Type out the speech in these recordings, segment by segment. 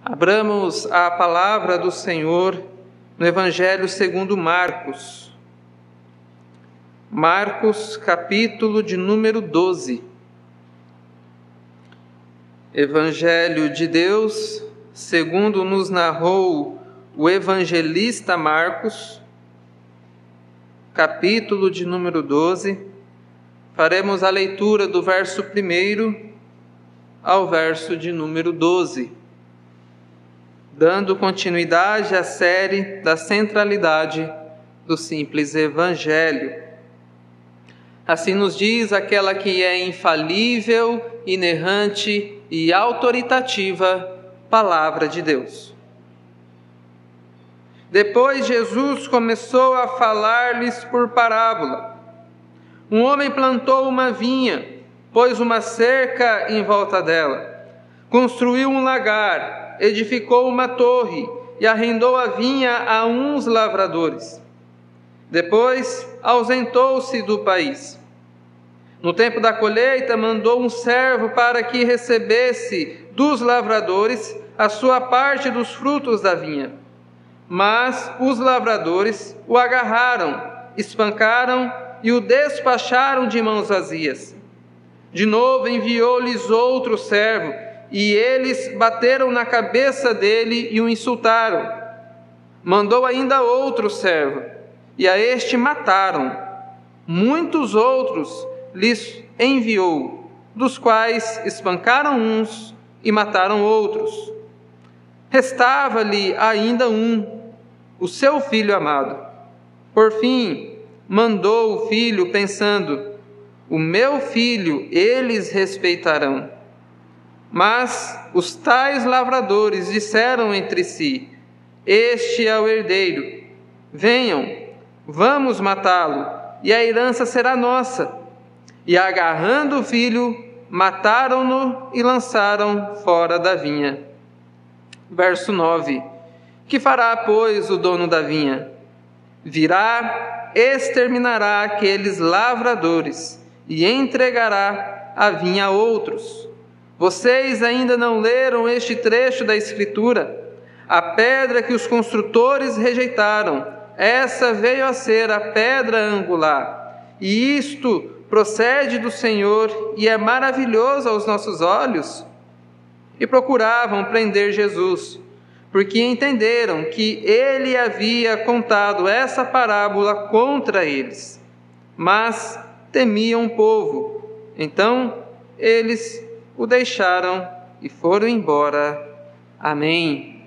Abramos a palavra do Senhor no Evangelho segundo Marcos. Marcos, capítulo de número 12. Evangelho de Deus, segundo nos narrou o evangelista Marcos, capítulo de número 12. Faremos a leitura do verso 1 ao verso de número 12. Dando continuidade à série da centralidade do simples Evangelho. Assim nos diz aquela que é infalível, inerrante e autoritativa Palavra de Deus. Depois Jesus começou a falar-lhes por parábola. Um homem plantou uma vinha, pôs uma cerca em volta dela, construiu um lagar, edificou uma torre e arrendou a vinha a uns lavradores. Depois ausentou-se do país. No tempo da colheita, mandou um servo para que recebesse dos lavradores a sua parte dos frutos da vinha. Mas os lavradores o agarraram, espancaram e o despacharam de mãos vazias. De novo enviou-lhes outro servo, e eles bateram na cabeça dele e o insultaram. Mandou ainda outro servo, e a este mataram. Muitos outros lhes enviou, dos quais espancaram uns e mataram outros. Restava-lhe ainda um, o seu filho amado. Por fim, mandou o filho, pensando: o meu filho eles respeitarão. Mas os tais lavradores disseram entre si: este é o herdeiro. Venham, vamos matá-lo, e a herança será nossa. E agarrando o filho, mataram-no e lançaram fora da vinha. Verso 9. Que fará, pois, o dono da vinha? Virá, exterminará aqueles lavradores e entregará a vinha a outros. Vocês ainda não leram este trecho da Escritura? A pedra que os construtores rejeitaram, essa veio a ser a pedra angular. E isto procede do Senhor e é maravilhoso aos nossos olhos. E procuravam prender Jesus, porque entenderam que ele havia contado essa parábola contra eles. Mas temiam o povo. Então eles o deixaram e foram embora. Amém.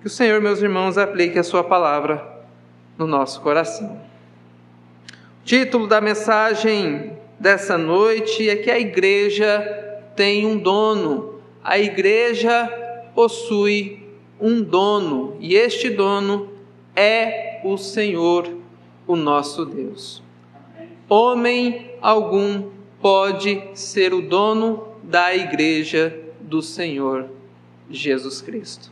Que o Senhor, meus irmãos, aplique a sua palavra no nosso coração. O título da mensagem dessa noite é que a igreja tem um dono. A igreja possui um dono, e este dono é o Senhor, o nosso Deus. Homem algum pode ser o dono da igreja do Senhor Jesus Cristo.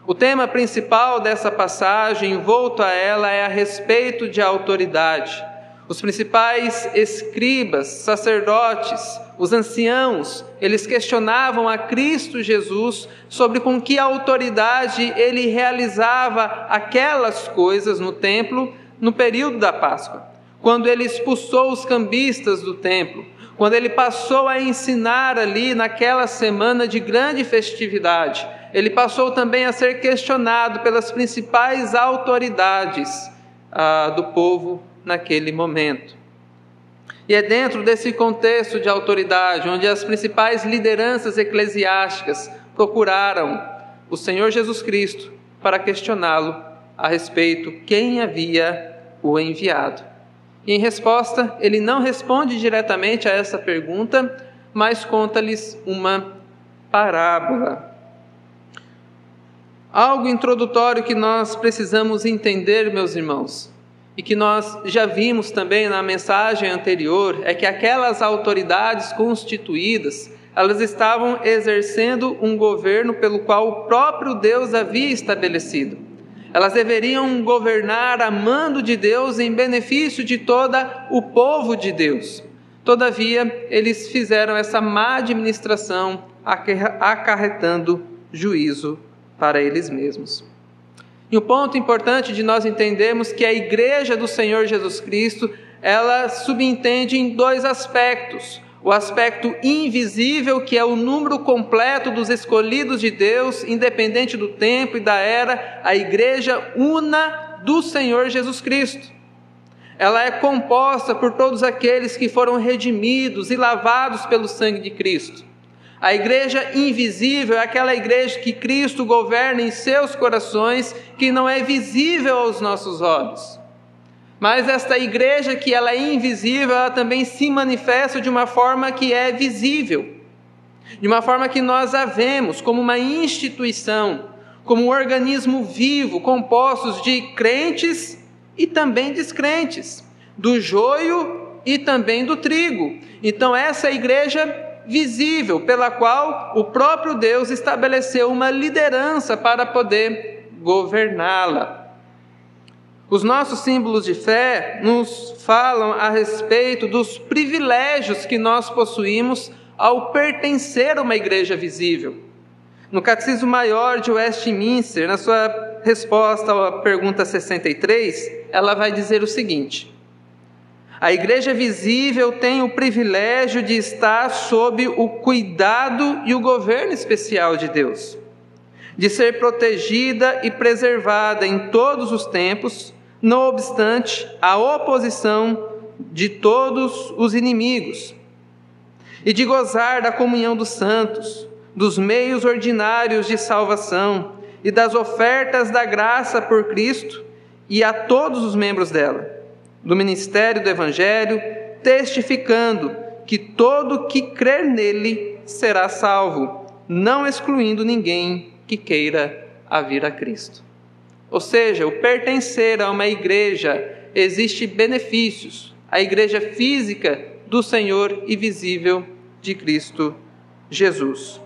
O tema principal dessa passagem, envolto a ela, é a respeito de autoridade. Os principais escribas, sacerdotes, os anciãos, eles questionavam a Cristo Jesus sobre com que autoridade ele realizava aquelas coisas no templo no período da Páscoa. Quando ele expulsou os cambistas do templo, quando ele passou a ensinar ali naquela semana de grande festividade, ele passou também a ser questionado pelas principais autoridades do povo naquele momento. E é dentro desse contexto de autoridade, onde as principais lideranças eclesiásticas procuraram o Senhor Jesus Cristo para questioná-lo a respeito quem havia o enviado. E em resposta, ele não responde diretamente a essa pergunta, mas conta-lhes uma parábola. Algo introdutório que nós precisamos entender, meus irmãos, e que nós já vimos também na mensagem anterior, é que aquelas autoridades constituídas, elas estavam exercendo um governo pelo qual o próprio Deus havia estabelecido. Elas deveriam governar a mando de Deus em benefício de todo o povo de Deus. Todavia, eles fizeram essa má administração, acarretando juízo para eles mesmos. E um ponto importante de nós entendermos que a igreja do Senhor Jesus Cristo, ela subentende em dois aspectos. O aspecto invisível, que é o número completo dos escolhidos de Deus, independente do tempo e da era, a igreja una do Senhor Jesus Cristo. Ela é composta por todos aqueles que foram redimidos e lavados pelo sangue de Cristo. A igreja invisível é aquela igreja que Cristo governa em seus corações, que não é visível aos nossos olhos. Mas esta igreja que ela é invisível, ela também se manifesta de uma forma que é visível. De uma forma que nós a vemos como uma instituição, como um organismo vivo, compostos de crentes e também descrentes, do joio e também do trigo. Então essa é a igreja visível, pela qual o próprio Deus estabeleceu uma liderança para poder governá-la. Os nossos símbolos de fé nos falam a respeito dos privilégios que nós possuímos ao pertencer a uma igreja visível. No Catecismo Maior de Westminster, na sua resposta à pergunta 63, ela vai dizer o seguinte: a igreja visível tem o privilégio de estar sob o cuidado e o governo especial de Deus, de ser protegida e preservada em todos os tempos, não obstante a oposição de todos os inimigos, e de gozar da comunhão dos santos, dos meios ordinários de salvação e das ofertas da graça por Cristo e a todos os membros dela, do ministério do Evangelho, testificando que todo que crer nele será salvo, não excluindo ninguém que queira a vir a Cristo. Ou seja, o pertencer a uma igreja, existe benefícios, a igreja física do Senhor e visível de Cristo Jesus.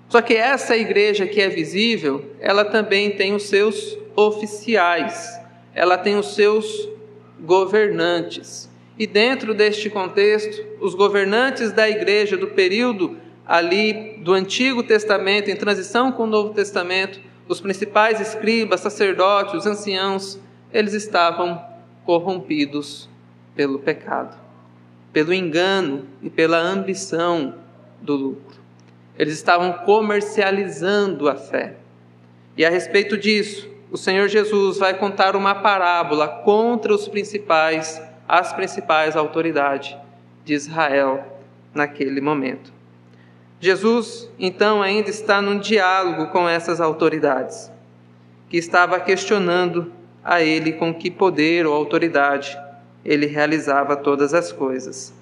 Só que essa igreja que é visível, ela também tem os seus oficiais, ela tem os seus governantes. E dentro deste contexto, os governantes da igreja do período ali do Antigo Testamento, em transição com o Novo Testamento, os principais escribas, sacerdotes, os anciãos, eles estavam corrompidos pelo pecado, pelo engano e pela ambição do lucro. Eles estavam comercializando a fé. E a respeito disso, o Senhor Jesus vai contar uma parábola contra as principais autoridades de Israel naquele momento. Jesus, então, ainda está num diálogo com essas autoridades, que estava questionando a ele com que poder ou autoridade ele realizava todas as coisas.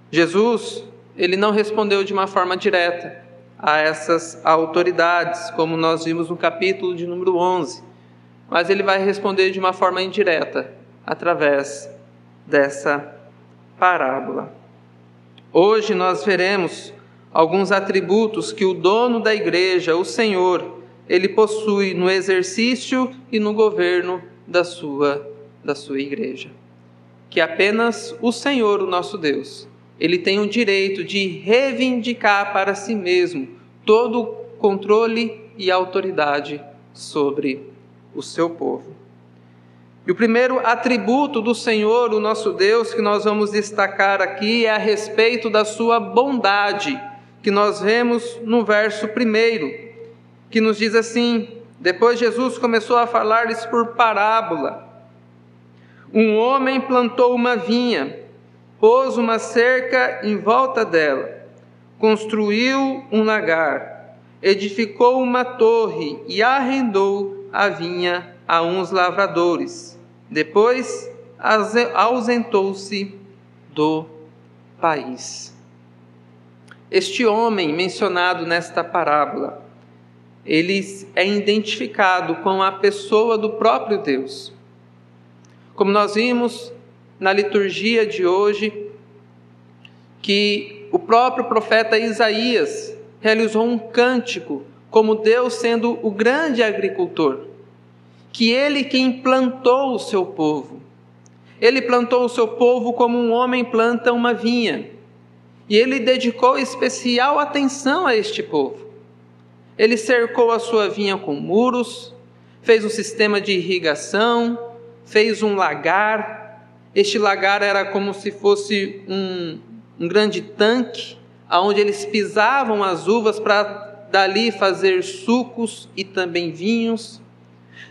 Jesus, ele não respondeu de uma forma direta a essas autoridades, como nós vimos no capítulo de número 11, mas ele vai responder de uma forma indireta, através dessa parábola. Hoje nós veremos alguns atributos que o dono da igreja, o Senhor, ele possui no exercício e no governo da sua igreja. Que apenas o Senhor, o nosso Deus, ele tem o direito de reivindicar para si mesmo todo o controle e autoridade sobre o seu povo. E o primeiro atributo do Senhor, o nosso Deus, que nós vamos destacar aqui é a respeito da sua bondade, que nós vemos no verso 1, que nos diz assim: depois Jesus começou a falar-lhes por parábola. Um homem plantou uma vinha, pôs uma cerca em volta dela, construiu um lagar, edificou uma torre e arrendou a vinha a uns lavradores. Depois ausentou-se do país. Este homem mencionado nesta parábola, ele é identificado com a pessoa do próprio Deus. Como nós vimos na liturgia de hoje, que o próprio profeta Isaías realizou um cântico como Deus sendo o grande agricultor, que ele quem plantou o seu povo. Ele plantou o seu povo como um homem planta uma vinha. E ele dedicou especial atenção a este povo. Ele cercou a sua vinha com muros, fez um sistema de irrigação, fez um lagar. Este lagar era como se fosse um grande tanque, onde eles pisavam as uvas para dali fazer sucos e também vinhos.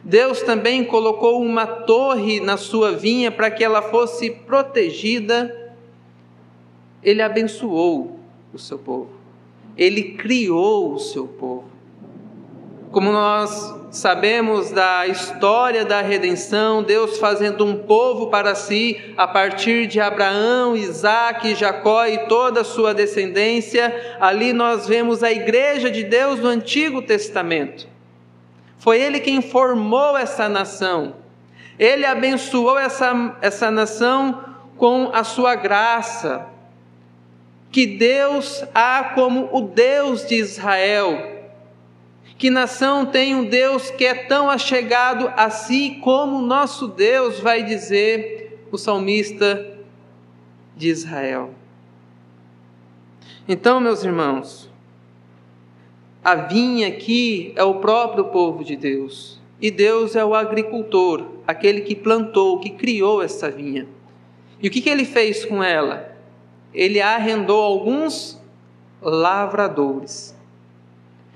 Deus também colocou uma torre na sua vinha para que ela fosse protegida. Ele abençoou o seu povo. Ele criou o seu povo. Como nós sabemos da história da redenção, Deus fazendo um povo para si, a partir de Abraão, Isaque, Jacó e toda a sua descendência, ali nós vemos a igreja de Deus no Antigo Testamento. Foi Ele quem formou essa nação. Ele abençoou essa nação com a sua graça. Que Deus há como o Deus de Israel. Que nação tem um Deus que é tão achegado a si como o nosso Deus, vai dizer o salmista de Israel. Então, meus irmãos, a vinha aqui é o próprio povo de Deus. E Deus é o agricultor, aquele que plantou, que criou essa vinha. E o que ele fez com ela? Ele arrendou alguns lavradores.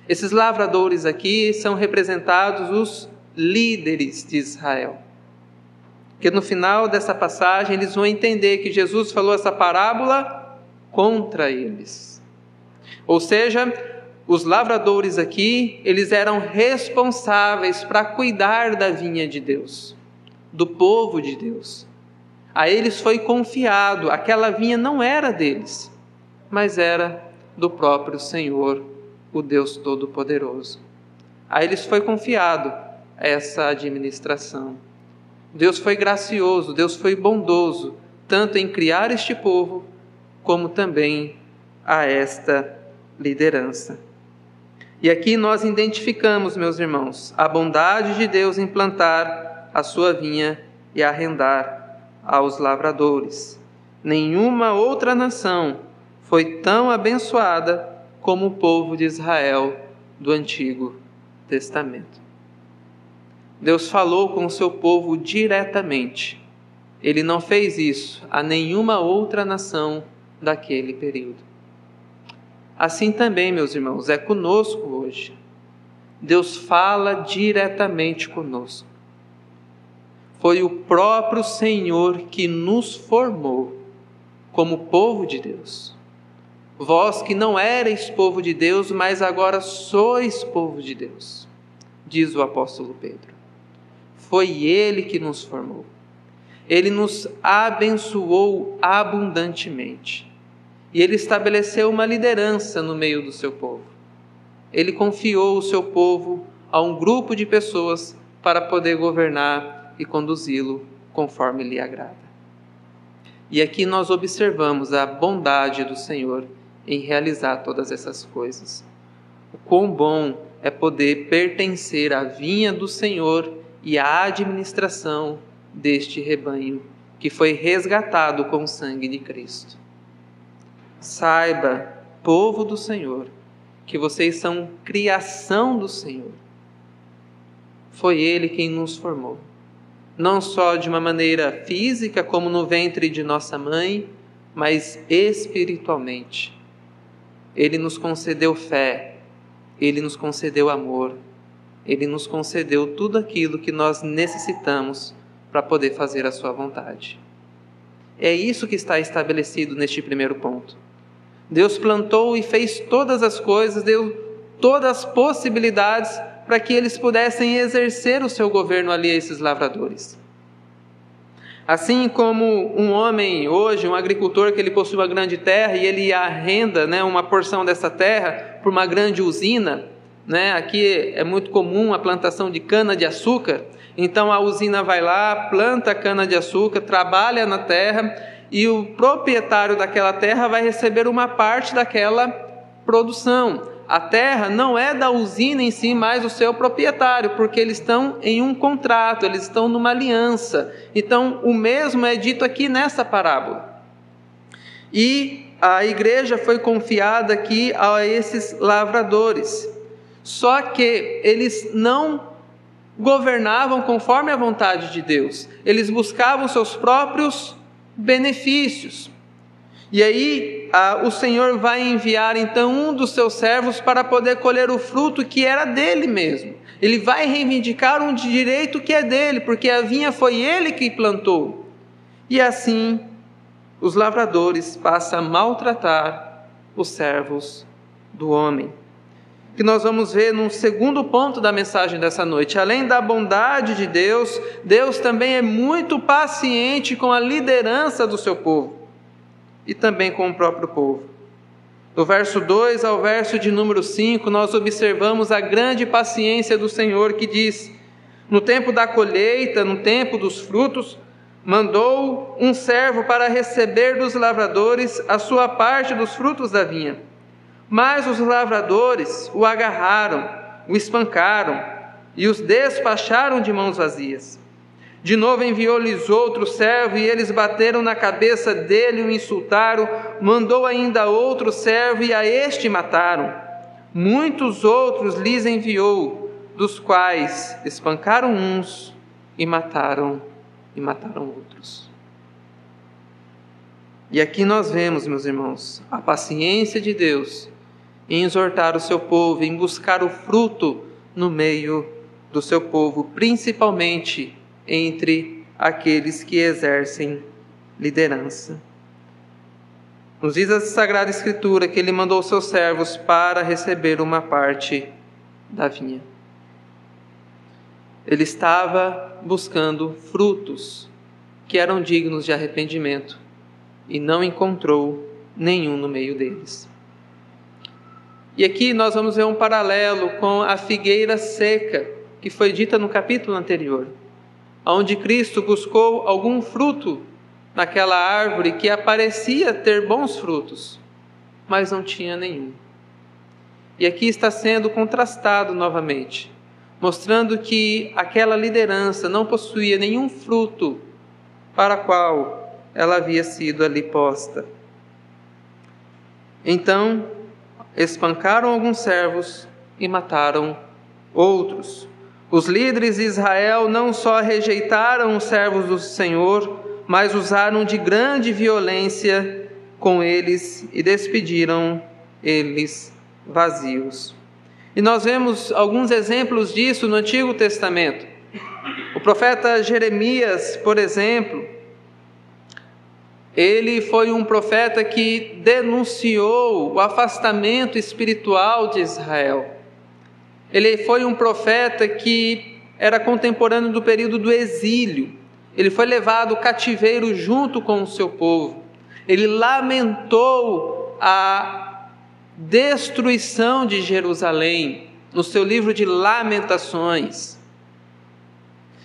Esses lavradores aqui são representados os líderes de Israel. Porque no final dessa passagem eles vão entender que Jesus falou essa parábola contra eles. Ou seja, os lavradores aqui, eles eram responsáveis para cuidar da vinha de Deus, do povo de Deus. A eles foi confiado, aquela vinha não era deles, mas era do próprio Senhor, o Deus Todo-Poderoso. A eles foi confiado essa administração. Deus foi gracioso, Deus foi bondoso, tanto em criar este povo, como também a esta liderança. E aqui nós identificamos, meus irmãos, a bondade de Deus em plantar a sua vinha e arrendar aos lavradores. Nenhuma outra nação foi tão abençoada como o povo de Israel do Antigo Testamento. Deus falou com o seu povo diretamente. Ele não fez isso a nenhuma outra nação daquele período. Assim também, meus irmãos, é conosco hoje. Deus fala diretamente conosco. Foi o próprio Senhor que nos formou como povo de Deus. Vós que não erais povo de Deus, mas agora sois povo de Deus, diz o apóstolo Pedro. Foi Ele que nos formou. Ele nos abençoou abundantemente. E Ele estabeleceu uma liderança no meio do seu povo. Ele confiou o seu povo a um grupo de pessoas para poder governar e conduzi-lo conforme lhe agrada. E aqui nós observamos a bondade do Senhor em realizar todas essas coisas. O quão bom é poder pertencer à vinha do Senhor e à administração deste rebanho que foi resgatado com o sangue de Cristo. Saiba, povo do Senhor, que vocês são criação do Senhor. Foi Ele quem nos formou. Não só de uma maneira física, como no ventre de nossa mãe, mas espiritualmente. Ele nos concedeu fé, Ele nos concedeu amor, Ele nos concedeu tudo aquilo que nós necessitamos para poder fazer a sua vontade. É isso que está estabelecido neste primeiro ponto. Deus plantou e fez todas as coisas, deu todas as possibilidades para que eles pudessem exercer o seu governo ali a esses lavradores. Assim como um homem hoje, um agricultor que ele possui uma grande terra e ele arrenda, uma porção dessa terra para uma grande usina, aqui é muito comum a plantação de cana-de-açúcar, então a usina vai lá, planta a cana-de-açúcar, trabalha na terra e o proprietário daquela terra vai receber uma parte daquela produção. A terra não é da usina em si, mas do seu proprietário, porque eles estão em um contrato, eles estão numa aliança. Então, o mesmo é dito aqui nessa parábola. E a igreja foi confiada aqui a esses lavradores. Só que eles não governavam conforme a vontade de Deus. Eles buscavam seus próprios benefícios. E aí o Senhor vai enviar então um dos seus servos para poder colher o fruto que era dele mesmo. Ele vai reivindicar um direito que é dele, porque a vinha foi ele que plantou. E assim os lavradores passam a maltratar os servos do homem. Que nós vamos ver num segundo ponto da mensagem dessa noite. Além da bondade de Deus, Deus também é muito paciente com a liderança do seu povo e também com o próprio povo. Do verso 2 ao verso de número 5, nós observamos a grande paciência do Senhor, que diz: no tempo da colheita, no tempo dos frutos, mandou um servo para receber dos lavradores a sua parte dos frutos da vinha. Mas os lavradores o agarraram, o espancaram e os despacharam de mãos vazias. De novo enviou-lhes outro servo e eles bateram na cabeça dele e o insultaram. Mandou ainda outro servo e a este mataram. Muitos outros lhes enviou, dos quais espancaram uns e mataram outros. E aqui nós vemos, meus irmãos, a paciência de Deus em exortar o seu povo, em buscar o fruto no meio do seu povo, principalmente entre aqueles que exercem liderança. Nos diz a Sagrada Escritura que ele mandou seus servos para receber uma parte da vinha. Ele estava buscando frutos que eram dignos de arrependimento e não encontrou nenhum no meio deles. E aqui nós vamos ver um paralelo com a figueira seca, que foi dita no capítulo anterior, onde Cristo buscou algum fruto naquela árvore que aparecia ter bons frutos, mas não tinha nenhum. E aqui está sendo contrastado novamente, mostrando que aquela liderança não possuía nenhum fruto para o qual ela havia sido ali posta. Então, espancaram alguns servos e mataram outros. Os líderes de Israel não só rejeitaram os servos do Senhor, mas usaram de grande violência com eles e despediram eles vazios. E nós vemos alguns exemplos disso no Antigo Testamento. O profeta Jeremias, por exemplo, ele foi um profeta que denunciou o afastamento espiritual de Israel. Ele foi um profeta que era contemporâneo do período do exílio. Ele foi levado cativeiro junto com o seu povo. Ele lamentou a destruição de Jerusalém no seu livro de Lamentações.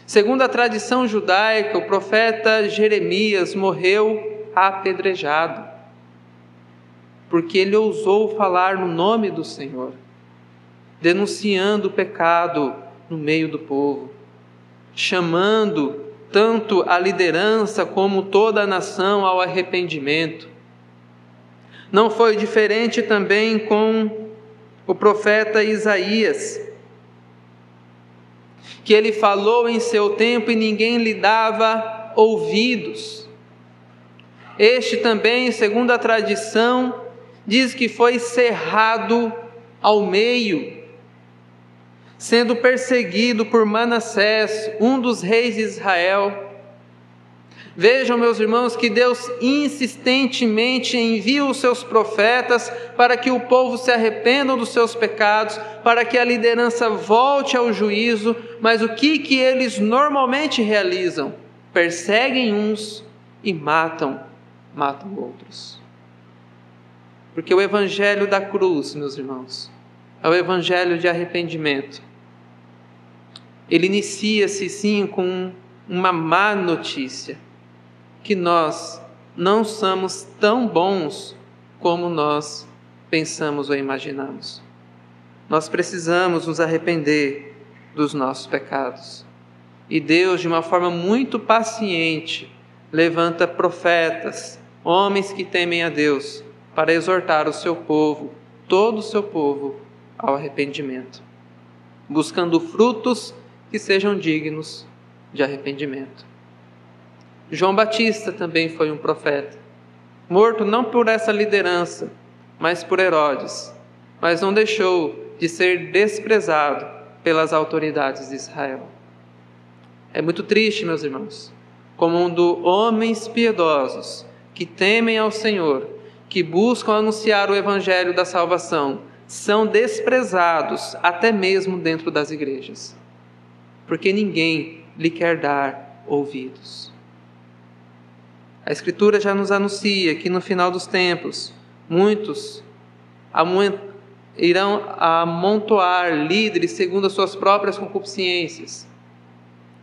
Segundo a tradição judaica, o profeta Jeremias morreu apedrejado, porque ele ousou falar no nome do Senhor, denunciando o pecado no meio do povo, chamando tanto a liderança como toda a nação ao arrependimento. Não foi diferente também com o profeta Isaías, que ele falou em seu tempo e ninguém lhe dava ouvidos. Este também, segundo a tradição, diz que foi cerrado ao meio, sendo perseguido por Manassés, um dos reis de Israel. Vejam, meus irmãos, que Deus insistentemente envia os seus profetas para que o povo se arrependa dos seus pecados, para que a liderança volte ao juízo, mas o que eles normalmente realizam? Perseguem uns e matam outros. Porque o evangelho da cruz, meus irmãos, é o evangelho de arrependimento. Ele inicia-se sim com uma má notícia, que nós não somos tão bons como nós pensamos ou imaginamos. Nós precisamos nos arrepender dos nossos pecados. E Deus, de uma forma muito paciente, levanta profetas homens que temem a Deus, para exortar o seu povo, todo o seu povo, ao arrependimento, buscando frutos que sejam dignos de arrependimento. João Batista também foi um profeta, morto não por essa liderança, mas por Herodes, mas não deixou de ser desprezado pelas autoridades de Israel. É muito triste, meus irmãos, como homens piedosos que temem ao Senhor, que buscam anunciar o evangelho da salvação, são desprezados até mesmo dentro das igrejas, porque ninguém lhe quer dar ouvidos. A Escritura já nos anuncia que no final dos tempos, muitos irão amontoar líderes segundo as suas próprias concupiscências,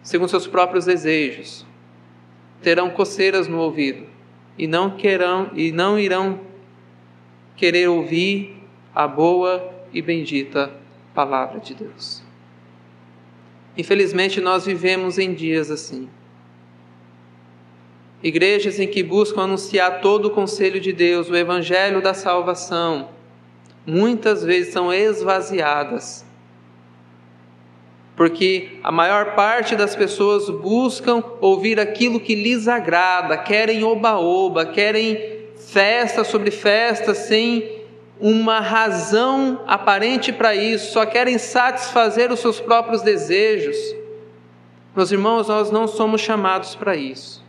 segundo seus próprios desejos. Terão coceiras no ouvido e não irão querer ouvir a boa e bendita palavra de Deus. Infelizmente, nós vivemos em dias assim. Igrejas em que buscam anunciar todo o conselho de Deus, o evangelho da salvação, muitas vezes são esvaziadas, porque a maior parte das pessoas buscam ouvir aquilo que lhes agrada, querem oba-oba, querem festa sobre festa, sem uma razão aparente para isso, só querem satisfazer os seus próprios desejos. Meus irmãos, nós não somos chamados para isso.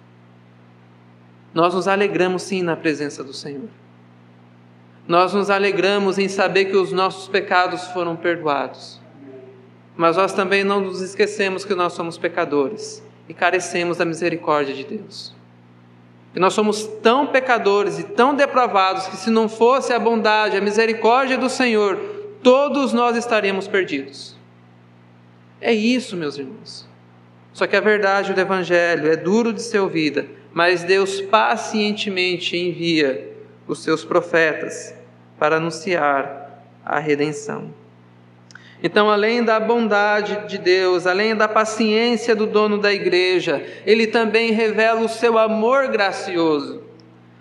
Nós nos alegramos sim na presença do Senhor. Nós nos alegramos em saber que os nossos pecados foram perdoados. Mas nós também não nos esquecemos que nós somos pecadores e carecemos da misericórdia de Deus. E nós somos tão pecadores e tão depravados que se não fosse a bondade, a misericórdia do Senhor, todos nós estaríamos perdidos. É isso, meus irmãos. Só que a verdade do Evangelho é duro de ser ouvida, mas Deus pacientemente envia os seus profetas para anunciar a redenção. Então, além da bondade de Deus, além da paciência do dono da igreja, Ele também revela o seu amor gracioso.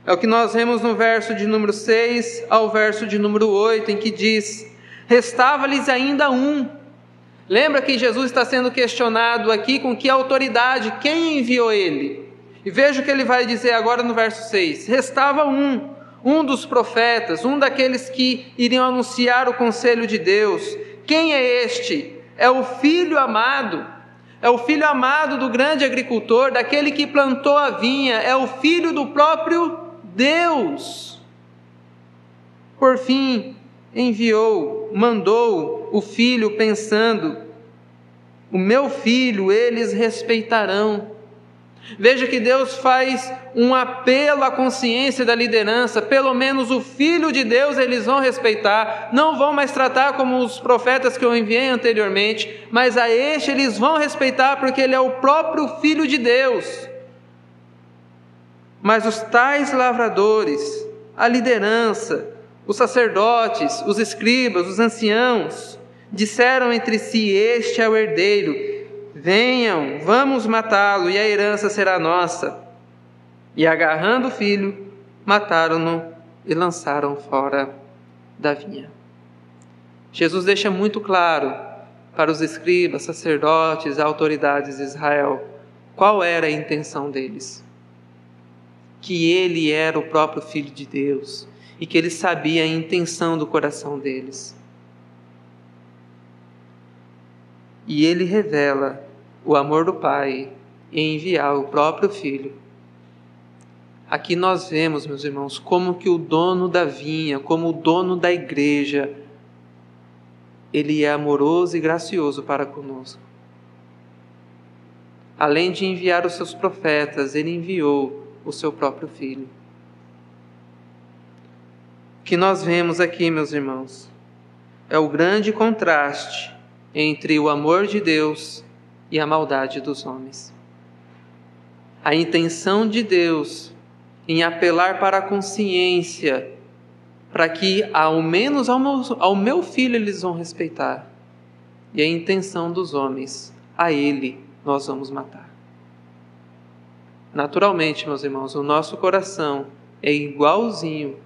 É o que nós vemos no verso de número 6 ao verso de número 8, em que diz: restava-lhes ainda um. Lembra que Jesus está sendo questionado aqui com que autoridade, quem enviou Ele? E veja o que Ele vai dizer agora no verso 6. Restava um dos profetas, um daqueles que iriam anunciar o conselho de Deus. Quem é este? É o filho amado. É o filho amado do grande agricultor, daquele que plantou a vinha. É o filho do próprio Deus. Por fim, mandou o filho pensando: o meu filho eles respeitarão. Veja que Deus faz um apelo à consciência da liderança. Pelo menos o Filho de Deus eles vão respeitar. Não vão mais tratar como os profetas que eu enviei anteriormente, mas a este eles vão respeitar porque ele é o próprio Filho de Deus. Mas os tais lavradores, a liderança, os sacerdotes, os escribas, os anciãos, disseram entre si: este é o herdeiro. Venham, vamos matá-lo, e a herança será nossa. E agarrando o filho, mataram-no e lançaram fora da vinha. Jesus deixa muito claro para os escribas, sacerdotes, autoridades de Israel, qual era a intenção deles. Que ele era o próprio Filho de Deus e que ele sabia a intenção do coração deles. E ele revela o amor do Pai em enviar o próprio Filho. Aqui nós vemos, meus irmãos, como que o dono da vinha, como o dono da igreja, ele é amoroso e gracioso para conosco. Além de enviar os seus profetas, ele enviou o seu próprio Filho. O que nós vemos aqui, meus irmãos, é o grande contraste entre o amor de Deus e a maldade dos homens. A intenção de Deus em apelar para a consciência, para que ao menos ao meu filho eles vão respeitar. E a intenção dos homens, a ele nós vamos matar. Naturalmente, meus irmãos, o nosso coração é igualzinho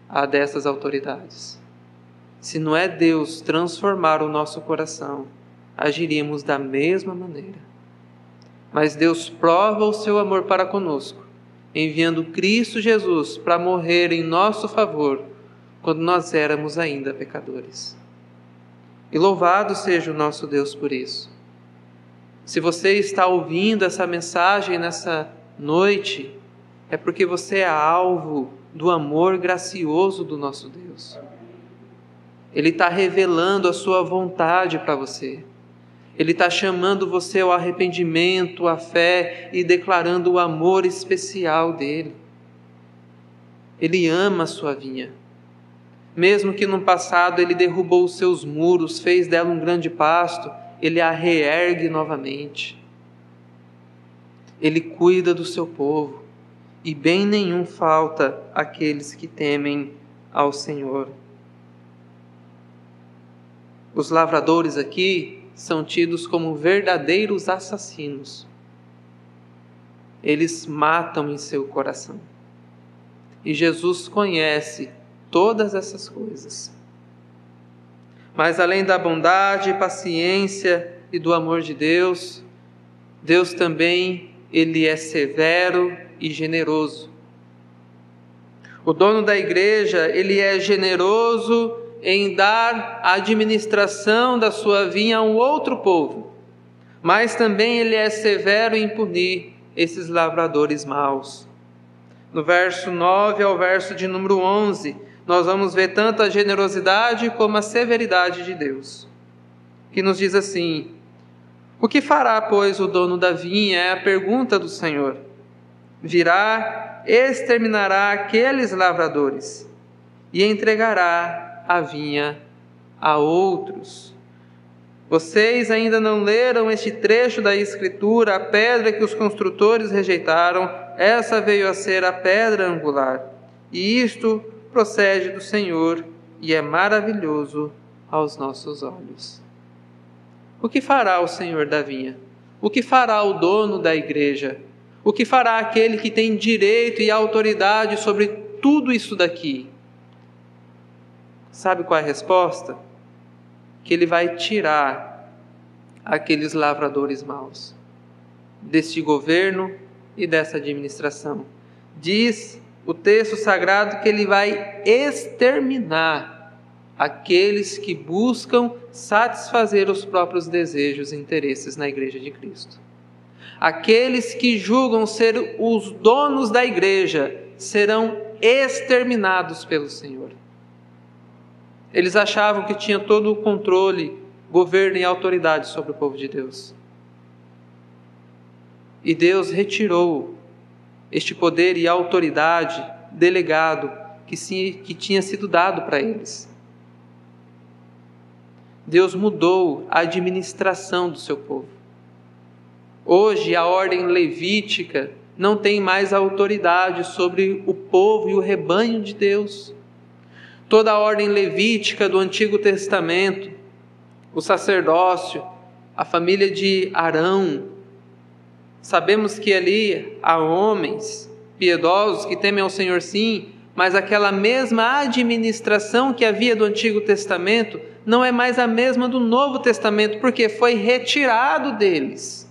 a dessas autoridades. Se não é Deus transformar o nosso coração, agiríamos da mesma maneira. Mas Deus prova o seu amor para conosco, enviando Cristo Jesus para morrer em nosso favor, quando nós éramos ainda pecadores. E louvado seja o nosso Deus por isso. Se você está ouvindo essa mensagem nessa noite, é porque você é alvo do amor gracioso do nosso Deus. Ele está revelando a sua vontade para você. Ele está chamando você ao arrependimento, à fé e declarando o amor especial dele. Ele ama a sua vinha. Mesmo que no passado ele derrubou os seus muros, fez dela um grande pasto, ele a reergue novamente. Ele cuida do seu povo, e bem nenhum falta àqueles que temem ao Senhor. Os lavradores aqui são tidos como verdadeiros assassinos. Eles matam em seu coração. E Jesus conhece todas essas coisas. Mas além da bondade, paciência e do amor de Deus, Deus também, ele é severo e generoso. O dono da igreja, ele é generoso em dar a administração da sua vinha a um outro povo, mas também ele é severo em punir esses lavradores maus. No verso 9 ao verso de número 11, nós vamos ver tanto a generosidade como a severidade de Deus, que nos diz assim: o que fará, pois, o dono da vinha? É a pergunta do Senhor. Virá, exterminará aqueles lavradores e entregará a vinha a outros. Vocês ainda não leram este trecho da Escritura? A pedra que os construtores rejeitaram, essa veio a ser a pedra angular. E isto procede do Senhor e é maravilhoso aos nossos olhos. O que fará o Senhor da vinha? O que fará o dono da igreja? O que fará aquele que tem direito e autoridade sobre tudo isso daqui? Sabe qual é a resposta? Que ele vai tirar aqueles lavradores maus deste governo e dessa administração. Diz o texto sagrado que ele vai exterminar aqueles que buscam satisfazer os próprios desejos e interesses na igreja de Cristo. Aqueles que julgam ser os donos da igreja serão exterminados pelo Senhor. Eles achavam que tinham todo o controle, governo e autoridade sobre o povo de Deus. E Deus retirou este poder e autoridade delegado que tinha sido dado para eles. Deus mudou a administração do seu povo. Hoje a ordem levítica não tem mais autoridade sobre o povo e o rebanho de Deus. Toda a ordem levítica do Antigo Testamento, o sacerdócio, a família de Arão, sabemos que ali há homens piedosos que temem ao Senhor, sim, mas aquela mesma administração que havia do Antigo Testamento não é mais a mesma do Novo Testamento, porque foi retirado deles.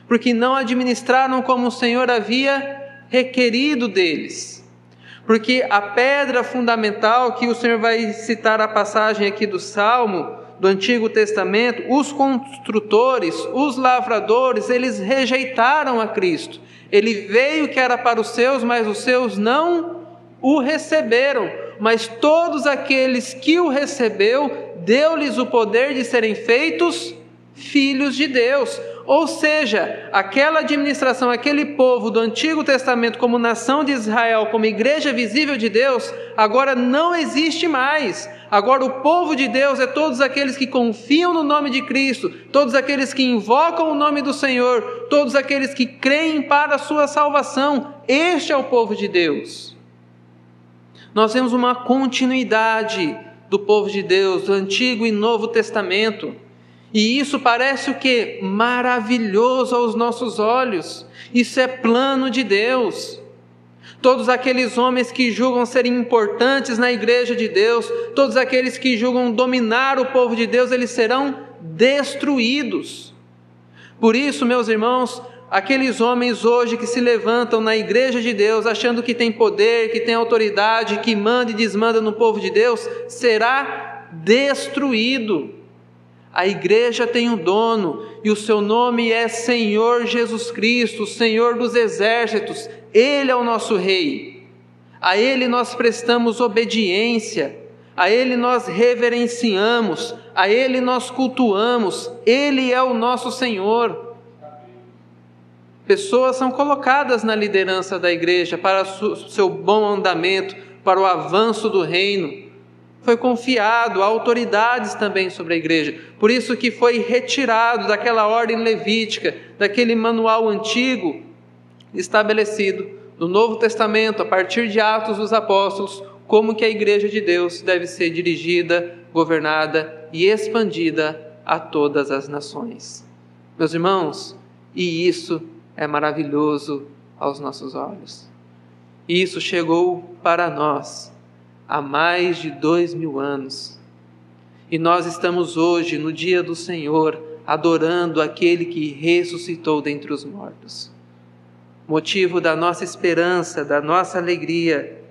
Porque não administraram como o Senhor havia requerido deles. Porque a pedra fundamental, que o Senhor vai citar a passagem aqui do Salmo, do Antigo Testamento, os construtores, os lavradores, eles rejeitaram a Cristo. Ele veio que era para os seus, mas os seus não o receberam. Mas todos aqueles que o recebeu, deu-lhes o poder de serem feitos filhos de Deus. Ou seja, aquela administração, aquele povo do Antigo Testamento como nação de Israel, como igreja visível de Deus, agora não existe mais. Agora o povo de Deus é todos aqueles que confiam no nome de Cristo, todos aqueles que invocam o nome do Senhor, todos aqueles que creem para a sua salvação. Este é o povo de Deus. Nós temos uma continuidade do povo de Deus, do Antigo e Novo Testamento. E isso parece o quê? Maravilhoso aos nossos olhos. Isso é plano de Deus. Todos aqueles homens que julgam serem importantes na igreja de Deus, todos aqueles que julgam dominar o povo de Deus, eles serão destruídos. Por isso, meus irmãos, aqueles homens hoje que se levantam na igreja de Deus, achando que tem poder, que tem autoridade, que manda e desmanda no povo de Deus, será destruído. A igreja tem um dono, e o seu nome é Senhor Jesus Cristo, Senhor dos exércitos. Ele é o nosso Rei. A Ele nós prestamos obediência, a Ele nós reverenciamos, a Ele nós cultuamos. Ele é o nosso Senhor. Pessoas são colocadas na liderança da igreja para o seu bom andamento, para o avanço do reino. Foi confiado a autoridades também sobre a igreja. Por isso que foi retirado daquela ordem levítica, daquele manual antigo, estabelecido no Novo Testamento, a partir de Atos dos Apóstolos, como que a igreja de Deus deve ser dirigida, governada e expandida a todas as nações. Meus irmãos, e isso é maravilhoso aos nossos olhos. Isso chegou para nós há mais de 2000 anos. E nós estamos hoje, no dia do Senhor, adorando aquele que ressuscitou dentre os mortos. Motivo da nossa esperança, da nossa alegria,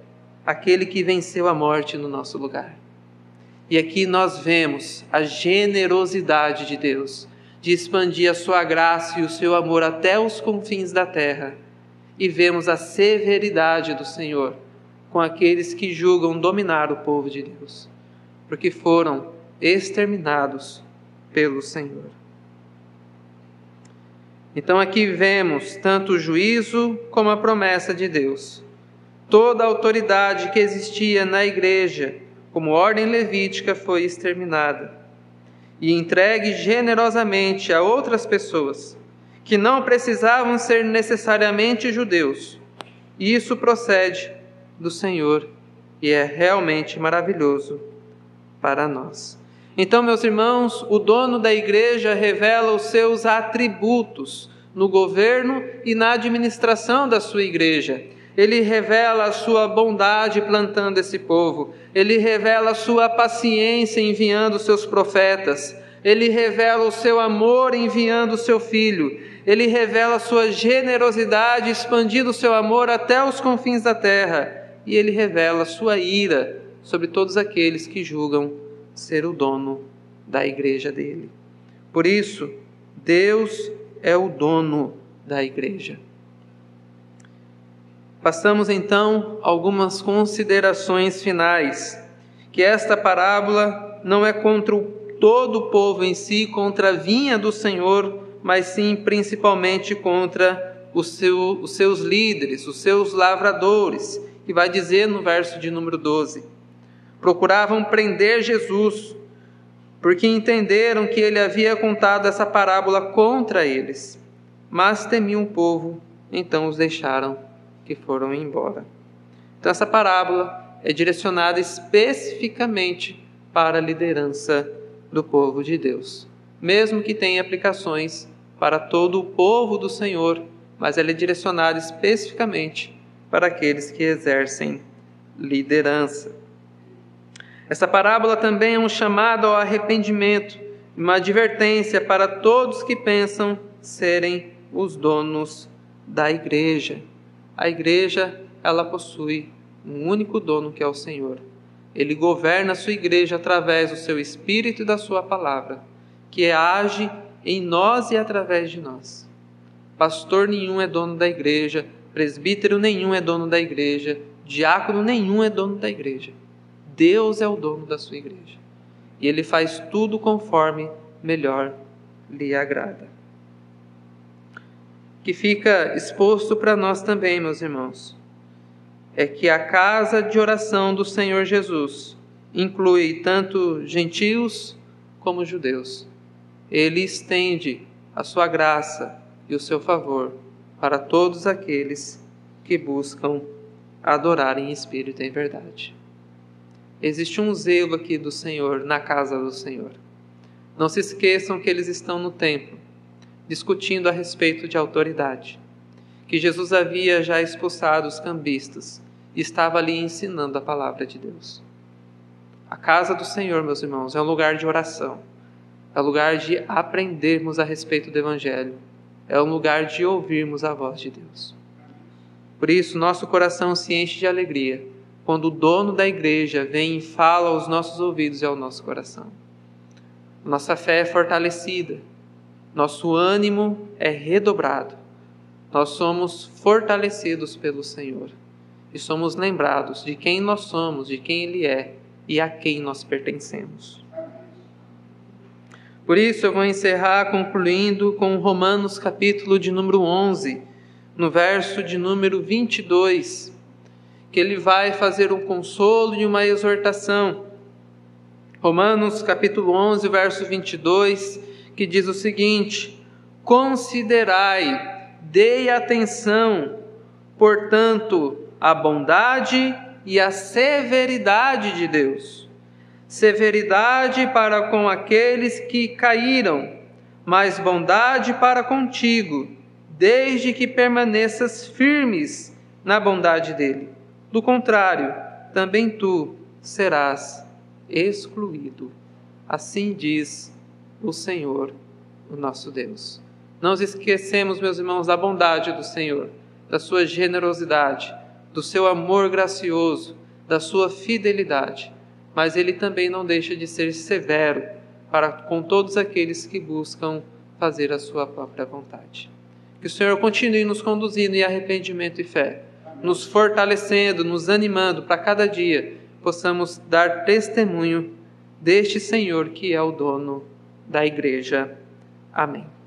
aquele que venceu a morte no nosso lugar. E aqui nós vemos a generosidade de Deus, de expandir a sua graça e o seu amor até os confins da terra. E vemos a severidade do Senhor com aqueles que julgam dominar o povo de Deus, porque foram exterminados pelo Senhor. Então aqui vemos tanto o juízo como a promessa de Deus. Toda a autoridade que existia na igreja, como ordem levítica, foi exterminada e entregue generosamente a outras pessoas que não precisavam ser necessariamente judeus. E isso procede do Senhor e é realmente maravilhoso para nós. Então, meus irmãos, o dono da igreja revela os seus atributos no governo e na administração da sua igreja. Ele revela a sua bondade plantando esse povo. Ele revela a sua paciência enviando os seus profetas. Ele revela o seu amor enviando o seu Filho. Ele revela a sua generosidade expandindo o seu amor até os confins da terra. E ele revela a sua ira sobre todos aqueles que julgam ser o dono da igreja dele. Por isso, Deus é o dono da igreja. Passamos então algumas considerações finais, que esta parábola não é contra todo o povo em si, contra a vinha do Senhor, mas sim principalmente contra os seus líderes, os seus lavradores, que vai dizer no verso de número 12, procuravam prender Jesus, porque entenderam que ele havia contado essa parábola contra eles, mas temiam o povo, então os deixaram que foram embora. Então essa parábola é direcionada especificamente para a liderança do povo de Deus, mesmo que tenha aplicações para todo o povo do Senhor, mas ela é direcionada especificamente para aqueles que exercem liderança. Essa parábola também é um chamado ao arrependimento, uma advertência para todos que pensam serem os donos da igreja. A igreja, ela possui um único dono, que é o Senhor. Ele governa a sua igreja através do seu Espírito e da sua palavra, que age em nós e através de nós. Pastor nenhum é dono da igreja, presbítero nenhum é dono da igreja, diácono nenhum é dono da igreja. Deus é o dono da sua igreja. E Ele faz tudo conforme melhor lhe agrada. Que fica exposto para nós também, meus irmãos, é que a casa de oração do Senhor Jesus inclui tanto gentios como judeus. Ele estende a sua graça e o seu favor para todos aqueles que buscam adorar em espírito e em verdade. Existe um zelo aqui do Senhor, na casa do Senhor. Não se esqueçam que eles estão no templo, discutindo a respeito de autoridade. que Jesus havia já expulsado os cambistas e estava ali ensinando a palavra de Deus. A casa do Senhor, meus irmãos, é um lugar de oração, é um lugar de aprendermos a respeito do Evangelho, é um lugar de ouvirmos a voz de Deus. Por isso, nosso coração se enche de alegria quando o dono da igreja vem e fala aos nossos ouvidos e ao nosso coração. Nossa fé é fortalecida, nosso ânimo é redobrado, nós somos fortalecidos pelo Senhor e somos lembrados de quem nós somos, de quem Ele é e a quem nós pertencemos. Por isso eu vou encerrar concluindo com Romanos capítulo de número 11, no verso de número 22, que ele vai fazer um consolo e uma exortação. Romanos capítulo 11, verso 22, que diz o seguinte: considerai, dei atenção, portanto, à bondade e à severidade de Deus. Severidade para com aqueles que caíram, mas bondade para contigo, desde que permaneças firmes na bondade dele. Do contrário, também tu serás excluído. Assim diz o Senhor, o nosso Deus. Não nos esquecemos, meus irmãos, da bondade do Senhor, da sua generosidade, do seu amor gracioso, da sua fidelidade. Mas Ele também não deixa de ser severo para com todos aqueles que buscam fazer a sua própria vontade. Que o Senhor continue nos conduzindo em arrependimento e fé, nos fortalecendo, nos animando para cada dia possamos dar testemunho deste Senhor que é o dono da igreja. Amém.